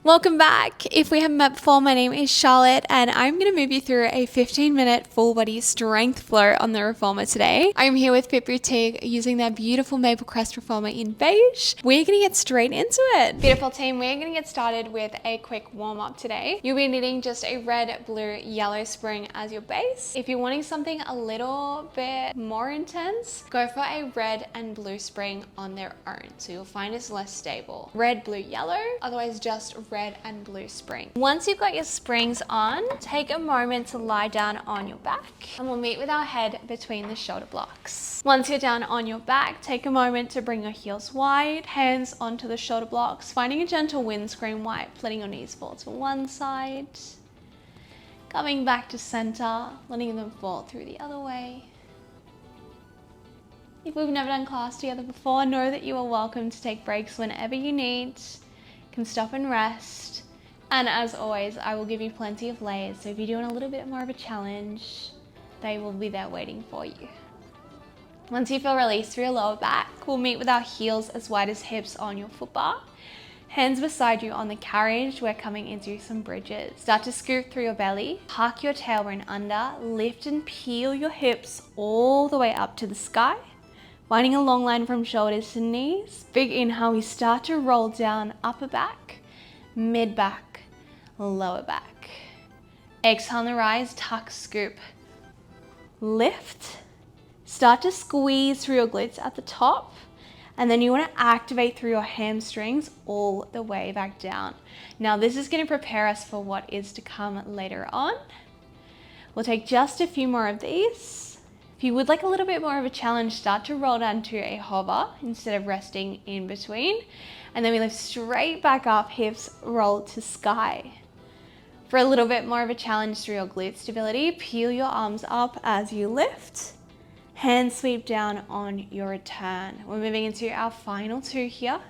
Welcome back. If we haven't met before, my name is Charlotte and I'm going to move you through a 15-minute full body strength flow on the reformer today. I'm here with FitBoutique using their beautiful Maple Crest reformer in beige. We're going to get straight into it. Beautiful team, we're going to get started with a quick warm up today. You'll be needing just a red, blue, yellow spring as your base. If you're wanting something a little bit more intense, go for a red and blue spring on their own. So you'll find it's less stable. Red, blue, yellow, otherwise just red and blue spring. Once you've got your springs on, take a moment to lie down on your back and we'll meet with our head between the shoulder blocks. Once you're down on your back, take a moment to bring your heels wide, hands onto the shoulder blocks, finding a gentle windscreen wipe, letting your knees fall to one side, coming back to center, letting them fall through the other way. If we've never done class together before, know that you are welcome to take breaks whenever you need. Can stop and rest, and as always I will give you plenty of layers, so if you're doing a little bit more of a challenge, they will be there waiting for you. Once you feel released through your lower back, we'll meet with our heels as wide as hips on your foot bar, hands beside you on the carriage. We're coming into some bridges. Start to scoop through your belly, tuck your tailbone under, lift and peel your hips all the way up to the sky. Finding a long line from shoulders to knees. Big inhale, we start to roll down upper back, mid back, lower back. Exhale on the rise, tuck, scoop, lift. Start to squeeze through your glutes at the top. And then you want to activate through your hamstrings all the way back down. Now this is going to prepare us for what is to come later on. We'll take just a few more of these. If you would like a little bit more of a challenge, start to roll down to a hover instead of resting in between. And then we lift straight back up, hips roll to sky. For a little bit more of a challenge through your glute stability, peel your arms up as you lift. Hands sweep down on your return. We're moving into our final two here.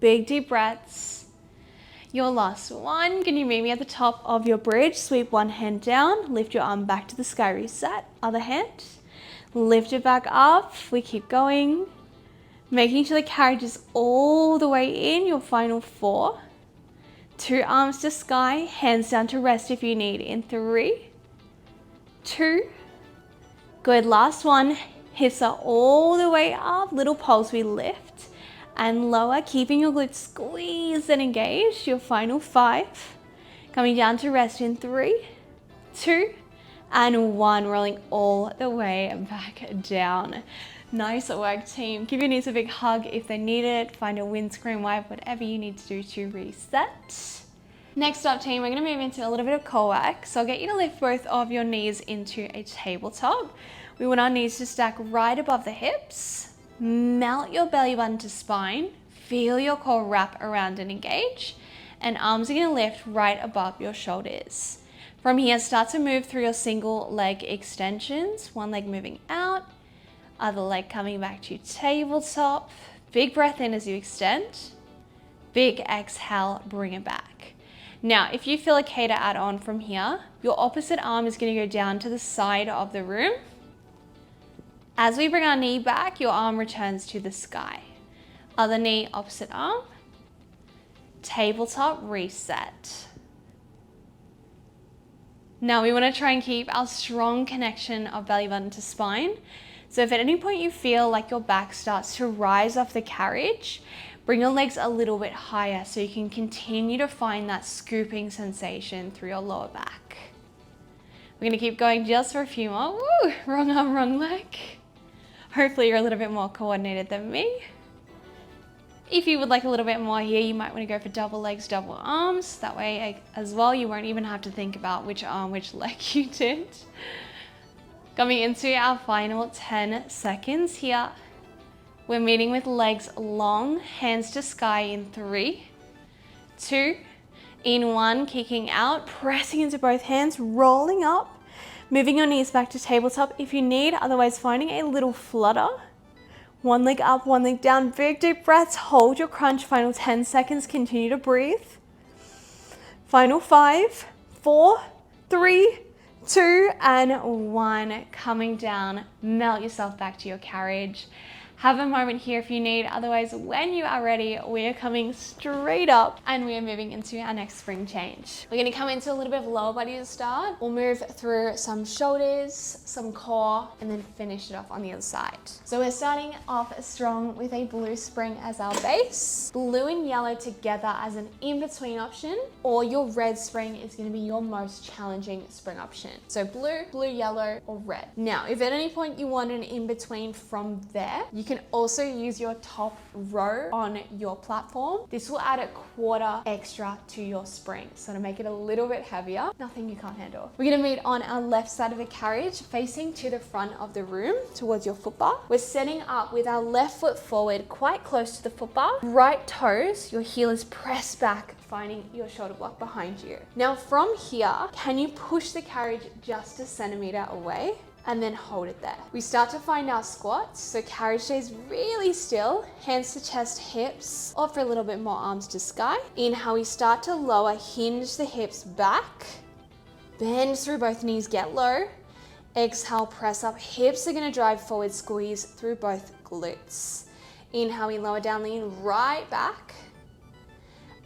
Big deep breaths. Your last one, can you meet me at the top of your bridge? Sweep one hand down, lift your arm back to the sky, reset. Other hand, lift it back up. We keep going, making sure the carriage is all the way in. Your final four. Two arms to sky, hands down to rest if you need in 3, 2, good. Last one, hips are all the way up, little pulse, we lift and lower, keeping your glutes squeezed and engaged. Your final 5. Coming down to rest in 3, 2, and 1. Rolling all the way back down. Nice work, team. Give your knees a big hug if they need it. Find a windscreen wipe, whatever you need to do to reset. Next up, team, we're going to move into a little bit of core work. So I'll get you to lift both of your knees into a tabletop. We want our knees to stack right above the hips. Melt your belly button to spine, feel your core wrap around and engage, and arms are going to lift right above your shoulders. From here, start to move through your single leg extensions, one leg moving out, other leg coming back to tabletop. Big breath in as you extend, big exhale, bring it back. Now, if you feel okay to add on from here, your opposite arm is going to go down to the side of the room. As we bring our knee back, your arm returns to the sky. Other knee, opposite arm. Tabletop, reset. Now we want to try and keep our strong connection of belly button to spine. So if at any point you feel like your back starts to rise off the carriage, bring your legs a little bit higher so you can continue to find that scooping sensation through your lower back. We're going to keep going just for a few more. Woo! Wrong arm, wrong leg. Hopefully you're a little bit more coordinated than me. If you would like a little bit more here, you might want to go for double legs, double arms. That way as well, you won't even have to think about which arm, which leg you did. Coming into our final 10 seconds here. We're meeting with legs long, hands to sky in 3, 2, in 1, kicking out, pressing into both hands, rolling up. Moving your knees back to tabletop if you need, otherwise finding a little flutter. One leg up, one leg down, big deep breaths, hold your crunch, final 10 seconds, continue to breathe. Final 5, 4, 3, 2, and 1. Coming down, melt yourself back to your carriage. Have a moment here if you need. Otherwise, when you are ready, we are coming straight up and we are moving into our next spring change. We're going to come into a little bit of lower body to start. We'll move through some shoulders, some core, and then finish it off on the other side. So we're starting off strong with a blue spring as our base. Blue and yellow together as an in-between option, or your red spring is going to be your most challenging spring option. So blue, yellow, or red. Now, if at any point you want an in-between from there, you can also use your top row on your platform. This will add a quarter extra to your spring, so to make it a little bit heavier. Nothing you can't handle. We're going to meet on our left side of the carriage, facing to the front of the room towards your foot bar. We're setting up with our left foot forward, quite close to the foot bar. Right toes, your heel is pressed back, finding your shoulder block behind you. Now from here, can you push the carriage just a centimeter away? And then hold it there. We start to find our squats, so carriage stays really still, hands to chest, hips, or for a little bit more arms to sky. Inhale, we start to lower, hinge the hips back, bend through both knees, get low. Exhale, press up, hips are gonna drive forward, squeeze through both glutes. Inhale, we lower down, lean right back.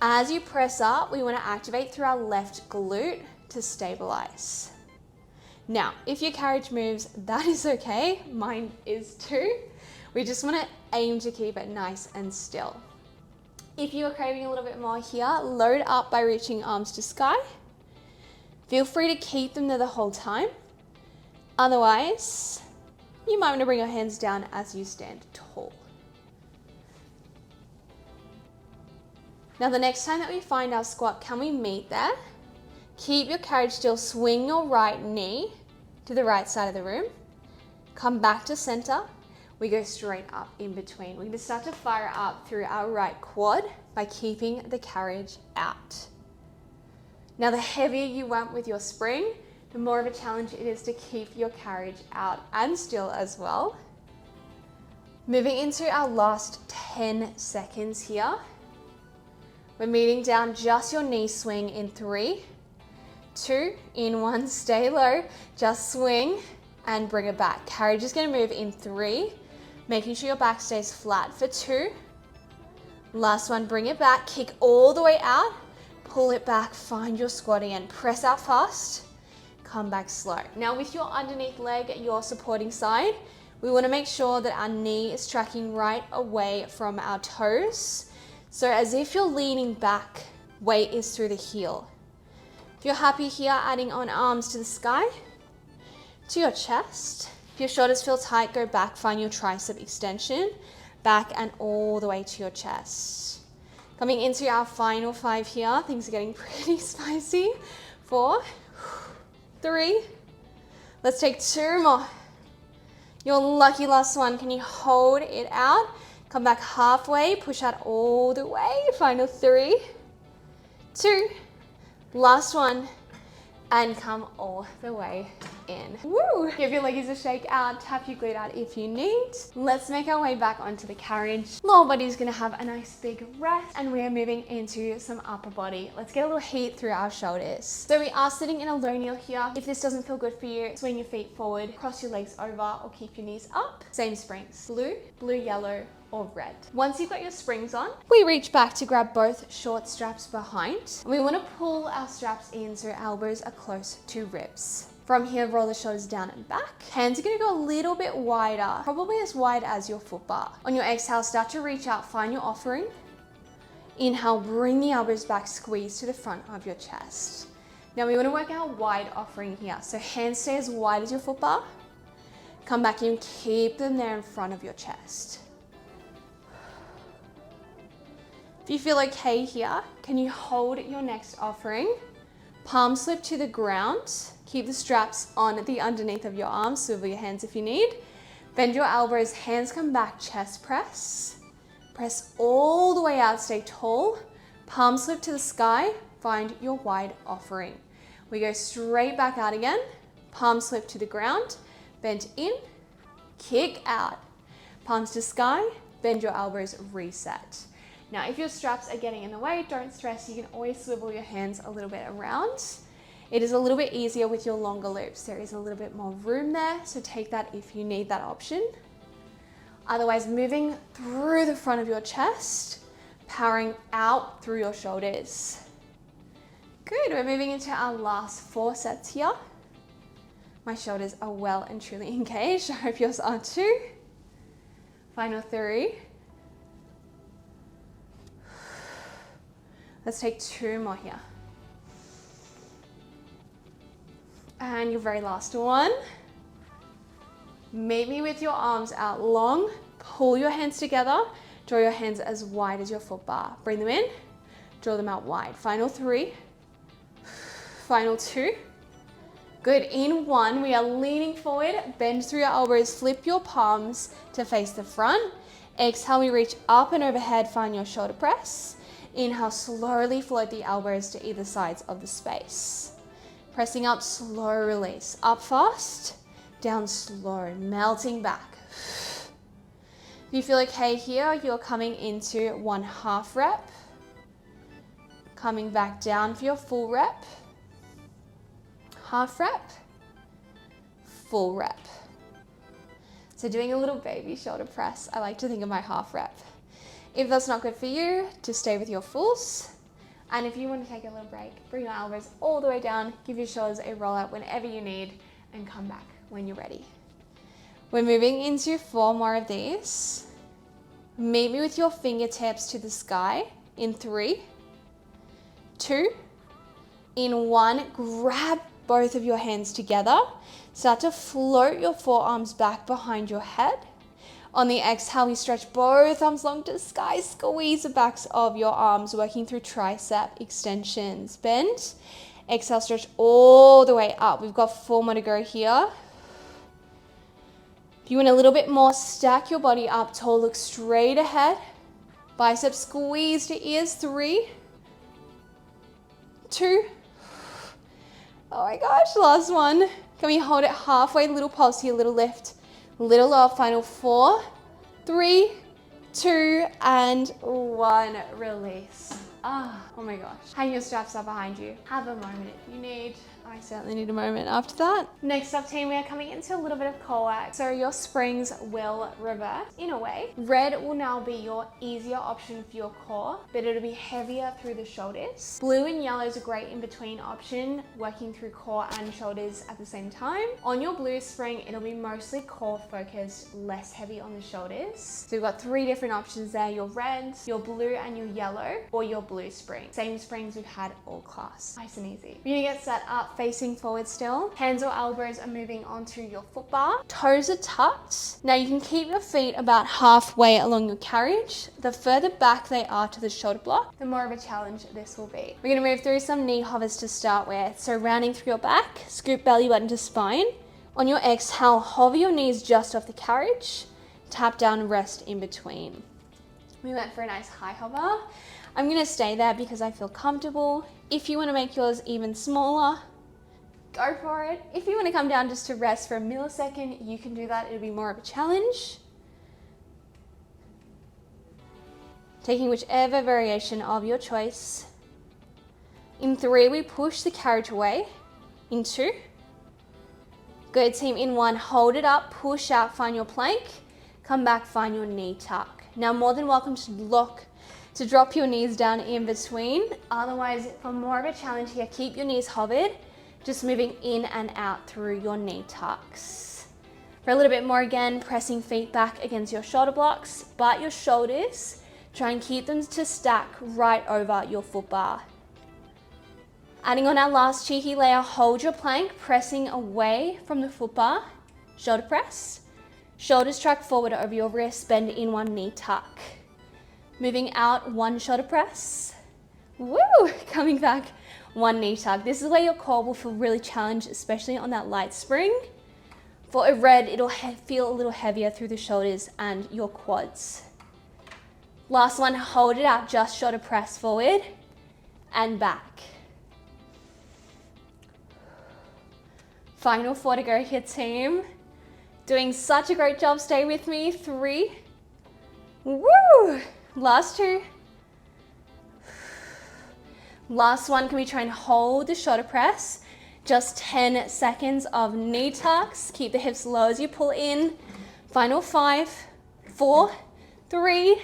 As you press up, we wanna activate through our left glute to stabilize. Now, if your carriage moves, that is okay. Mine is too. We just want to aim to keep it nice and still. If you are craving a little bit more here, load up by reaching arms to sky. Feel free to keep them there the whole time. Otherwise, you might want to bring your hands down as you stand tall. Now, the next time that we find our squat, can we meet there? Keep your carriage still, swing your right knee to the right side of the room. Come back to center. We go straight up in between. We're gonna start to fire up through our right quad by keeping the carriage out. Now, the heavier you went with your spring, the more of a challenge it is to keep your carriage out and still as well. Moving into our last 10 seconds here. We're meeting down just your knee swing in 3, 2, in 1, stay low, just swing and bring it back. Carriage is going to move in 3, making sure your back stays flat for 2. Last one, bring it back, kick all the way out, pull it back, find your squat again, press out fast, come back slow. Now with your underneath leg, your supporting side, we want to make sure that our knee is tracking right away from our toes. So as if you're leaning back, weight is through the heel. If you're happy here, adding on arms to the sky, to your chest. If your shoulders feel tight, go back, find your tricep extension, back and all the way to your chest. Coming into our final 5 here, things are getting pretty spicy. 4, 3, let's take 2 more. Your lucky last one, can you hold it out? Come back halfway, push out all the way, final 3, 2, last one, and come all the way in. Woo! Give your leggies a shake out, tap your glute out if you need. Let's make our way back onto the carriage. Lower body's gonna have a nice big rest, and we are moving into some upper body. Let's get a little heat through our shoulders. So we are sitting in a low kneel here. If this doesn't feel good for you, swing your feet forward, cross your legs over, or keep your knees up. Same springs, blue, yellow, or red. Once you've got your springs on, we reach back to grab both short straps behind. We want to pull our straps in so elbows are close to ribs. From here, roll the shoulders down and back. Hands are going to go a little bit wider, probably as wide as your foot bar. On your exhale, start to reach out, find your offering. Inhale, bring the elbows back, squeeze to the front of your chest. Now we want to work our wide offering here. So hands stay as wide as your foot bar. Come back in, keep them there in front of your chest. If you feel okay here, can you hold your next offering? Palms slip to the ground. Keep the straps on the underneath of your arms. Swivel your hands if you need. Bend your elbows, hands come back, chest press. Press all the way out, stay tall. Palms slip to the sky, find your wide offering. We go straight back out again. Palms slip to the ground, bend in, kick out. Palms to sky, bend your elbows, reset. Now, if your straps are getting in the way, don't stress. You can always swivel your hands a little bit around. It is a little bit easier with your longer loops. There is a little bit more room there, so take that if you need that option. Otherwise, moving through the front of your chest, powering out through your shoulders. Good, we're moving into our last 4 sets here. My shoulders are well and truly engaged. I hope yours are too. Final 3. Let's take 2 more here. And your very last one. Meet me with your arms out long. Pull your hands together. Draw your hands as wide as your foot bar. Bring them in. Draw them out wide. Final 3. Final 2. Good. In 1, we are leaning forward. Bend through your elbows. Flip your palms to face the front. Exhale, we reach up and overhead. Find your shoulder press. Inhale, slowly float the elbows to either sides of the space. Pressing up, slow release. Up fast, down slow, melting back. If you feel okay here, you're coming into 1/2 rep. Coming back down for your full rep. 1/2 rep, full rep. So doing a little baby shoulder press, I like to think of my 1/2 rep. If that's not good for you, just stay with your fulls. And if you want to take a little break, bring your elbows all the way down, give your shoulders a roll out whenever you need, and come back when you're ready. We're moving into 4 more of these. Meet me with your fingertips to the sky in 3, 2, in 1, grab both of your hands together. Start to float your forearms back behind your head. On the exhale, we stretch both arms long to the sky. Squeeze the backs of your arms, working through tricep extensions. Bend. Exhale, stretch all the way up. We've got 4 more to go here. If you want a little bit more, stack your body up tall, look straight ahead. Biceps squeeze to ears. 3, 2. Oh my gosh, last one. Can we hold it halfway? Little pulse here, little lift. Little lower. Final 4, 3, 2, and 1. Release. Oh my gosh. Hang your straps up behind you. Have a moment if you need. I certainly need a moment after that. Next up, team, we are coming into a little bit of core work. So your springs will reverse in a way. Red will now be your easier option for your core, but it'll be heavier through the shoulders. Blue and yellow is a great in-between option, working through core and shoulders at the same time. On your blue spring, it'll be mostly core focused, less heavy on the shoulders. So we've got 3 different options there: your red, your blue, and your yellow, or your blue spring. Same springs we've had all class. Nice and easy. You're gonna get set up facing forward still. Hands or elbows are moving onto your foot bar. Toes are tucked. Now you can keep your feet about halfway along your carriage. The further back they are to the shoulder block, the more of a challenge this will be. We're gonna move through some knee hovers to start with. So rounding through your back, scoop belly button to spine. On your exhale, hover your knees just off the carriage. Tap down, rest in between. We went for a nice high hover. I'm gonna stay there because I feel comfortable. If you wanna make yours even smaller, go for it. If you want to come down just to rest for a millisecond, you can do that. It'll be more of a challenge. Taking whichever variation of your choice. In 3, we push the carriage away. In 2. Good, team. In 1, hold it up, push out, find your plank. Come back, find your knee tuck. Now, more than welcome to drop your knees down in between. Otherwise, for more of a challenge here, keep your knees hovered. Just moving in and out through your knee tucks. For a little bit more, again, pressing feet back against your shoulder blocks, but your shoulders, try and keep them to stack right over your foot bar. Adding on our last cheeky layer, hold your plank, pressing away from the foot bar, shoulder press. Shoulders track forward over your wrist, bend in 1 knee tuck. Moving out, 1 shoulder press. Woo! Coming back, 1 knee tuck. This is where your core will feel really challenged, especially on that light spring. For a red, it'll feel a little heavier through the shoulders and your quads. Last one, hold it out, just shoulder press forward and back. Final 4 to go here, team. Doing such a great job. Stay with me. 3. Woo! Last 2. Last one, can we try and hold the shoulder press? Just 10 seconds of knee tucks. Keep the hips low as you pull in. Final 5, 4, 3,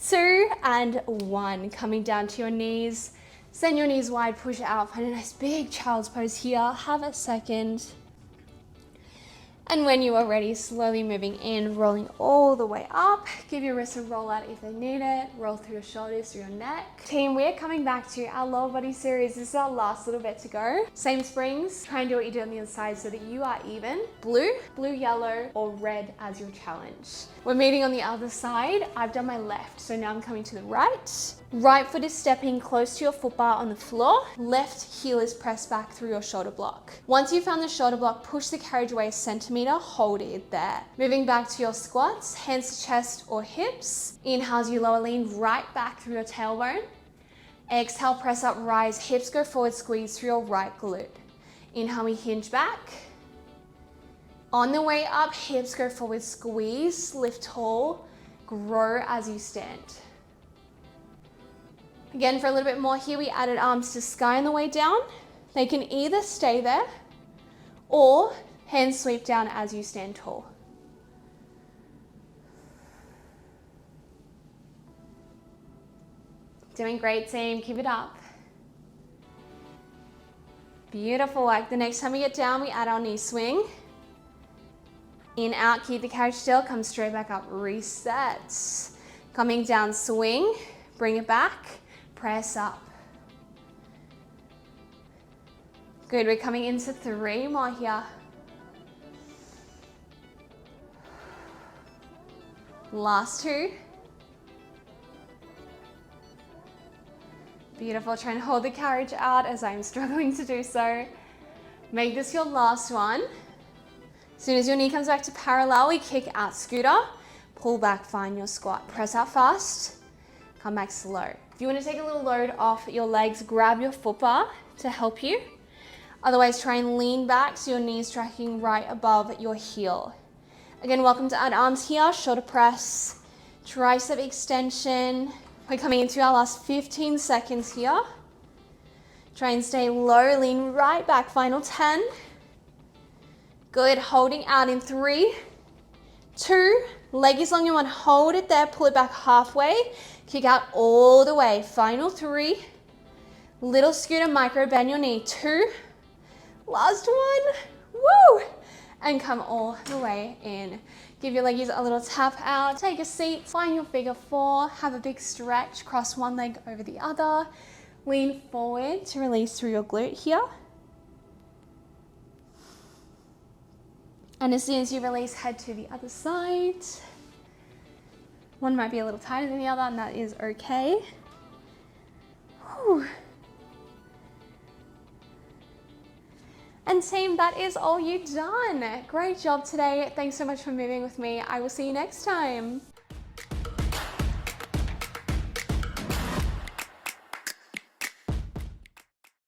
2, and 1. Coming down to your knees. Send your knees wide, push out. Find a nice big child's pose here. Have a second. And when you are ready, slowly moving in, rolling all the way up. Give your wrists a roll out if they need it. Roll through your shoulders, through your neck. Team, we're coming back to our lower body series. This is our last little bit to go. Same springs. Try and do what you do on the other side so that you are even. Blue, yellow, or red as your challenge. We're meeting on the other side. I've done my left, so now I'm coming to the right. Right foot is stepping close to your foot bar on the floor. Left heel is pressed back through your shoulder block. Once you've found the shoulder block, push the carriage away a centimeter, hold it there. Moving back to your squats, hands to chest or hips. Inhale as you lower, lean right back through your tailbone. Exhale, press up, rise, hips go forward, squeeze through your right glute. Inhale, we hinge back. On the way up, hips go forward, squeeze, lift tall, grow as you stand. Again, for a little bit more here, we added arms to sky on the way down. They can either stay there or hands sweep down as you stand tall. Doing great, team. Keep it up. Beautiful work. The next time we get down, we add our knee swing. In, out, keep the carriage still. Come straight back up. Reset. Coming down, swing. Bring it back. Press up. Good, we're coming into 3 more here. Last 2. Beautiful, try and hold the carriage out as I'm struggling to do so. Make this your last one. As soon as your knee comes back to parallel, we kick out, scooter, pull back, find your squat. Press out fast, come back slow. If you want to take a little load off your legs, grab your foot bar to help you. Otherwise, try and lean back so your knees tracking right above your heel. Again, welcome to add arms here, shoulder press, tricep extension. We're coming into our last 15 seconds here. Try and stay low, lean right back, final 10. Good, holding out in 3, 2, leg is long, you want to hold it there, pull it back halfway, kick out all the way, final 3, little scooter, micro bend your knee, 2, last one, woo, and come all the way in. Give your leggies a little tap out, take a seat, find your figure 4, have a big stretch, cross one leg over the other, lean forward to release through your glute here. And as soon as you release, head to the other side. One might be a little tighter than the other, and that is okay. Whew. And team, that is all you've done. Great job today. Thanks so much for moving with me. I will see you next time.